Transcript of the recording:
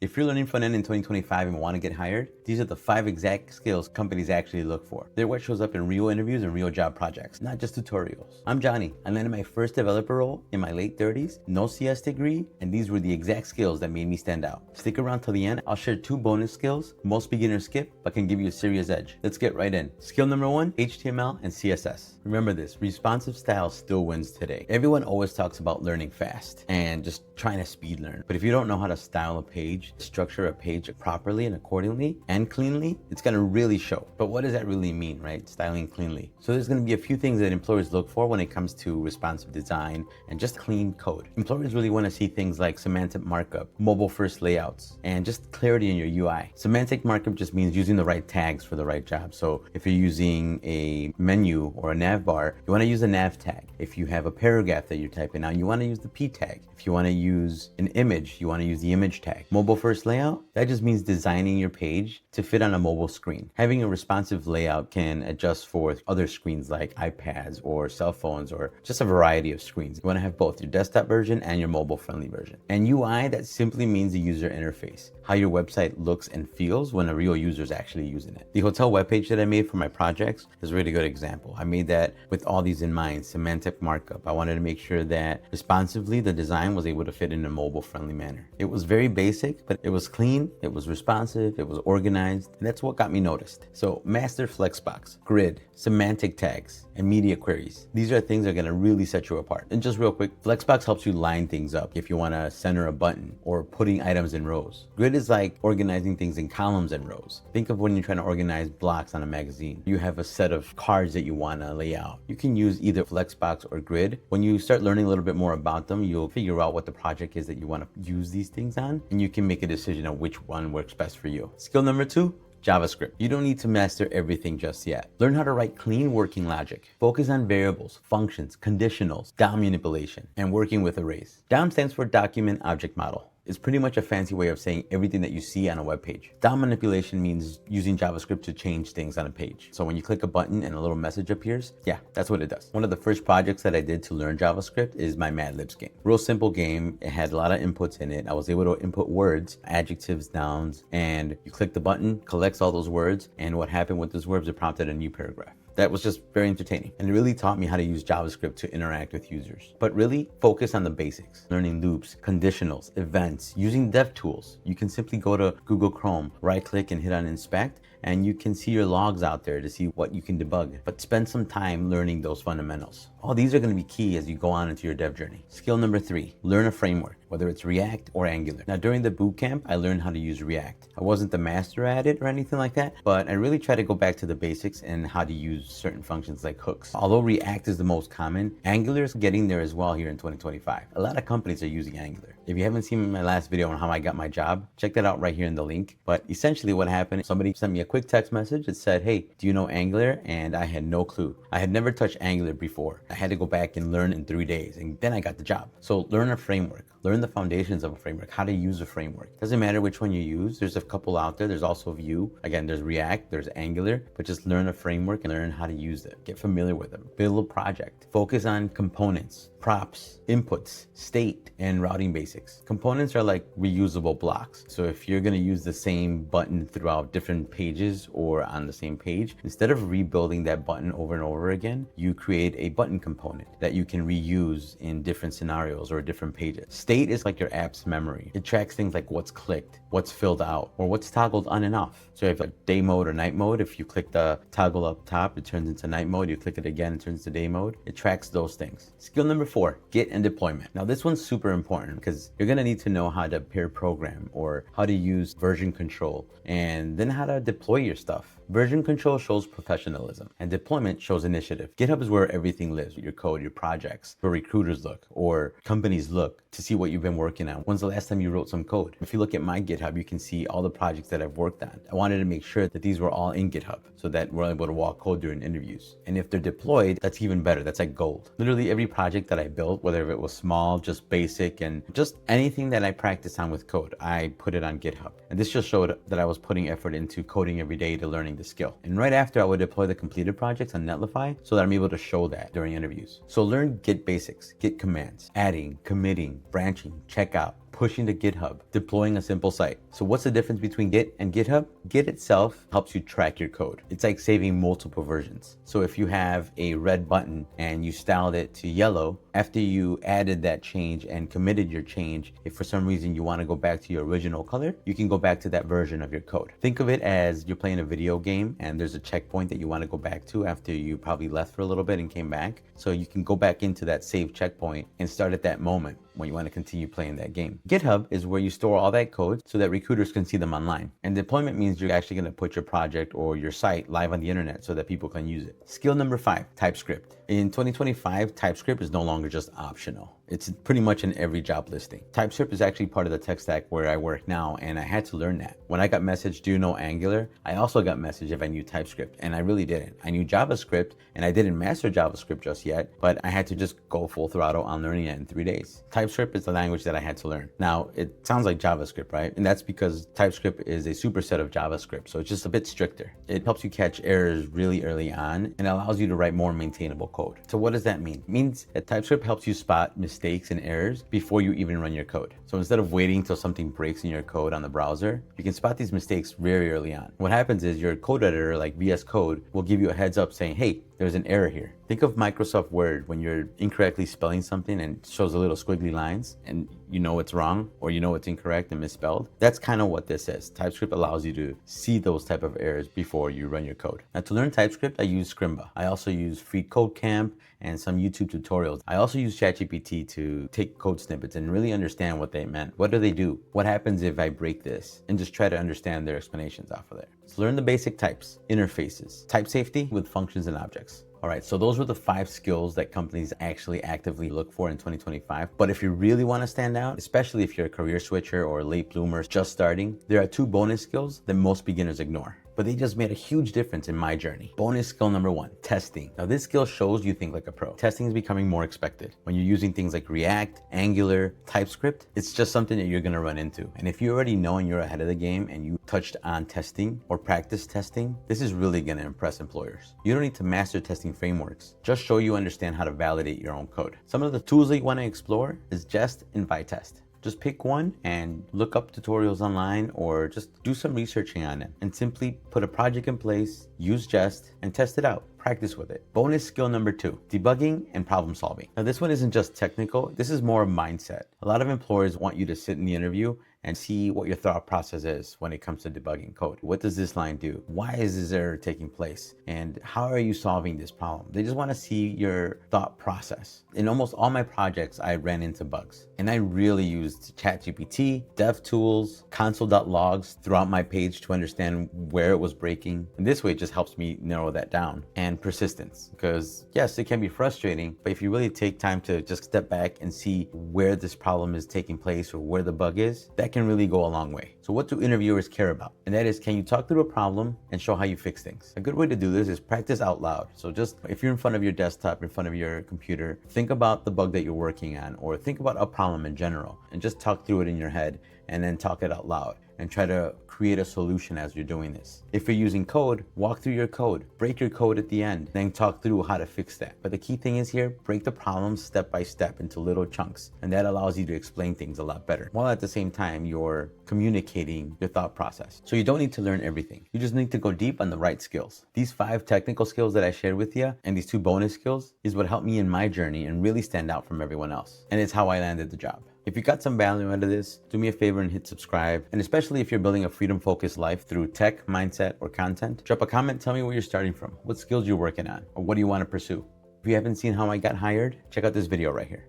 If you're learning front end in 2025 and want to get hired, these are the 5 exact skills companies actually look for. They're what shows up in real interviews and real job projects, not just tutorials. I'm Johnny. I landed my first developer role in my late 30s, no CS degree, and these were the exact skills that made me stand out. Stick around till the end. I'll share 2 bonus skills most beginners skip, but can give you a serious edge. Let's get right in. Skill number 1, HTML and CSS. Remember this, responsive style still wins today. Everyone always talks about learning fast and just trying to speed learn. But if you don't know how to style a page, structure a page properly and accordingly and cleanly, it's gonna really show. But what does that really mean, right? Styling cleanly. So there's gonna be a few things that employers look for when it comes to responsive design and just clean code. Employers really wanna see things like semantic markup, mobile first layouts, and just clarity in your UI. Semantic markup just means using the right tags for the right job. So if you're using a menu or a nav bar, you wanna use a nav tag. If you have a paragraph that you're typing out, you wanna use the P tag. If you wanna use an image, you wanna use the image tag. Mobile first layout, that just means designing your page to fit on a mobile screen. Having a responsive layout can adjust for other screens like iPads or cell phones or just a variety of screens. You wanna have both your desktop version and your mobile friendly version. And UI, that simply means the user interface, how your website looks and feels when a real user is actually using it. The hotel webpage that I made for my projects is a really good example. I made that with all these in mind, semantic markup. I wanted to make sure that responsively the design was able to fit in a mobile friendly manner. It was very basic, but it was clean, it was responsive, it was organized, and that's what got me noticed. So master flexbox, grid, semantic tags, and media queries. These are things that are gonna really set you apart. And just real quick, flexbox helps you line things up if you wanna center a button or putting items in rows. Grid is like organizing things in columns and rows. Think of when you're trying to organize blocks on a magazine. You have a set of cards that you wanna lay out. You can use either flexbox or grid. When you start learning a little bit more about them, you'll figure out what the project is that you wanna use these things on, and you can make a decision on which one works best for you. Skill number 2, JavaScript. You don't need to master everything just yet. Learn how to write clean working logic. Focus on variables, functions, conditionals, DOM manipulation, and working with arrays. DOM stands for Document Object Model. It's pretty much a fancy way of saying everything that you see on a web page. DOM manipulation means using JavaScript to change things on a page. So when you click a button and a little message appears, yeah, that's what it does. One of the first projects that I did to learn JavaScript is my Mad Libs game. Real simple game. It had a lot of inputs in it. I was able to input words, adjectives, nouns, and you click the button, collects all those words, and what happened with those words, it prompted a new paragraph. That was just very entertaining, and it really taught me how to use JavaScript to interact with users. But really focus on the basics, learning loops, conditionals, events, using dev tools. You can simply go to Google Chrome, right click and hit on inspect, and you can see your logs out there to see what you can debug. But spend some time learning those fundamentals. All these are going to be key as you go on into your dev journey. Skill number 3, learn a framework, whether it's React or Angular. Now during the bootcamp, I learned how to use React. I wasn't the master at it or anything like that, but I really try to go back to the basics and how to use certain functions like hooks. Although React is the most common, Angular is getting there as well here in 2025. A lot of companies are using Angular. If you haven't seen my last video on how I got my job, check that out right here in the link. But essentially what happened, somebody sent me a quick text message that said, hey, do you know Angular? And I had no clue. I had never touched Angular before. I had to go back and learn in 3 days, and then I got the job. So learn a framework. Learn the foundations of a framework, how to use a framework. Doesn't matter which one you use. There's a couple out there. There's also Vue. Again, there's React, there's Angular, but just learn a framework and learn how to use it. Get familiar with them. Build a project. Focus on components, props, inputs, state, and routing basics. Components are like reusable blocks. So if you're gonna use the same button throughout different pages or on the same page, instead of rebuilding that button over and over again, you create a button component that you can reuse in different scenarios or different pages. State is like your app's memory. It tracks things like what's clicked, what's filled out, or what's toggled on and off. So if like day mode or night mode, if you click the toggle up top, it turns into night mode. You click it again, it turns to day mode. It tracks those things. Skill number 4, Git and deployment. Now this one's super important because you're gonna need to know how to pair program or how to use version control and then how to deploy your stuff. Version control shows professionalism and deployment shows initiative. GitHub is where everything lives, your code, your projects, where recruiters look or companies look to see what you've been working on. When's the last time you wrote some code? If you look at my GitHub, you can see all the projects that I've worked on. I wanted to make sure that these were all in GitHub so that we're able to walk code during interviews. And if they're deployed, that's even better. That's like gold. Literally every project that I built, whether it was small, just basic, and just anything that I practiced on with code, I put it on GitHub. And this just showed that I was putting effort into coding every day to learning the skill. And right after, I would deploy the completed projects on Netlify so that I'm able to show that during interviews. So learn Git basics, Git commands, adding, committing, branching, checkout, pushing to GitHub, deploying a simple site. So what's the difference between Git and GitHub? Git itself helps you track your code. It's like saving multiple versions. So if you have a red button and you styled it to yellow, after you added that change and committed your change, if for some reason you want to go back to your original color, you can go back to that version of your code. Think of it as you're playing a video game and there's a checkpoint that you want to go back to after you probably left for a little bit and came back. So you can go back into that save checkpoint and start at that moment when you want to continue playing that game. GitHub is where you store all that code so that recruiters can see them online. And deployment means you're actually going to put your project or your site live on the internet so that people can use it. Skill number 5, TypeScript. In 2025, TypeScript is no longer just optional. It's pretty much in every job listing. TypeScript is actually part of the tech stack where I work now, and I had to learn that. When I got messaged, do you know Angular? I also got messaged if I knew TypeScript, and I really didn't. I knew JavaScript, and I didn't master JavaScript just yet, but I had to just go full throttle on learning it in 3 days. TypeScript is the language that I had to learn. Now, it sounds like JavaScript, right? And that's because TypeScript is a superset of JavaScript, so it's just a bit stricter. It helps you catch errors really early on and allows you to write more maintainable code. So what does that mean? It means that TypeScript helps you spot mistakes and errors before you even run your code. So instead of waiting till something breaks in your code on the browser, you can spot these mistakes very early on. What happens is your code editor like VS Code will give you a heads up saying, hey, there's an error here. Think of Microsoft Word when you're incorrectly spelling something and shows a little squiggly lines and you know it's wrong or you know it's incorrect and misspelled. That's kind of what this is. TypeScript allows you to see those type of errors before you run your code. Now to learn TypeScript, I use Scrimba. I also use Free Code Camp and some YouTube tutorials. I also use ChatGPT to take code snippets and really understand what they meant. What do they do? What happens if I break this? And just try to understand their explanations off of there. So learn the basic types, interfaces, type safety with functions and objects. All right, so those were the 5 skills that companies actually actively look for in 2025. But if you really want to stand out, especially if you're a career switcher or a late bloomer just starting, there are 2 bonus skills that most beginners ignore. But they just made a huge difference in my journey. Bonus skill number 1, testing. Now this skill shows you think like a pro. Testing is becoming more expected. When you're using things like React, Angular, TypeScript, it's just something that you're gonna run into. And if you already know and you're ahead of the game and you touched on testing or practice testing, this is really gonna impress employers. You don't need to master testing frameworks. Just show you understand how to validate your own code. Some of the tools that you wanna explore is Jest and Vitest. Just pick one and look up tutorials online or just do some researching on it and simply put a project in place, use Jest, and test it out. Practice with it. Bonus skill number 2, debugging and problem solving. Now this one isn't just technical, this is more mindset. A lot of employers want you to sit in the interview and see what your thought process is when it comes to debugging code. What does this line do? Why is this error taking place? And how are you solving this problem? They just want to see your thought process. In almost all my projects, I ran into bugs. And I really used ChatGPT, DevTools, console.logs throughout my page to understand where it was breaking. And this way it just helps me narrow that down. And persistence, because yes, it can be frustrating, but if you really take time to just step back and see where this problem is taking place or where the bug is, that can really go a long way. So what do interviewers care about? And that is, can you talk through a problem and show how you fix things? A good way to do this is practice out loud. So just if you're in front of your desktop, in front of your computer, think about the bug that you're working on or think about a problem in general and just talk through it in your head and then talk it out loud and try to create a solution as you're doing this. If you're using code, walk through your code, break your code at the end, then talk through how to fix that. But the key thing is here, break the problem step by step into little chunks, and that allows you to explain things a lot better, while at the same time you're communicating your thought process. So you don't need to learn everything. You just need to go deep on the right skills. These 5 technical skills that I shared with you and these 2 bonus skills is what helped me in my journey and really stand out from everyone else. And it's how I landed the job. If you got some value out of this, do me a favor and hit subscribe. And especially if you're building a freedom-focused life through tech, mindset, or content, drop a comment, tell me where you're starting from, what skills you're working on, or what do you want to pursue. If you haven't seen how I got hired, check out this video right here.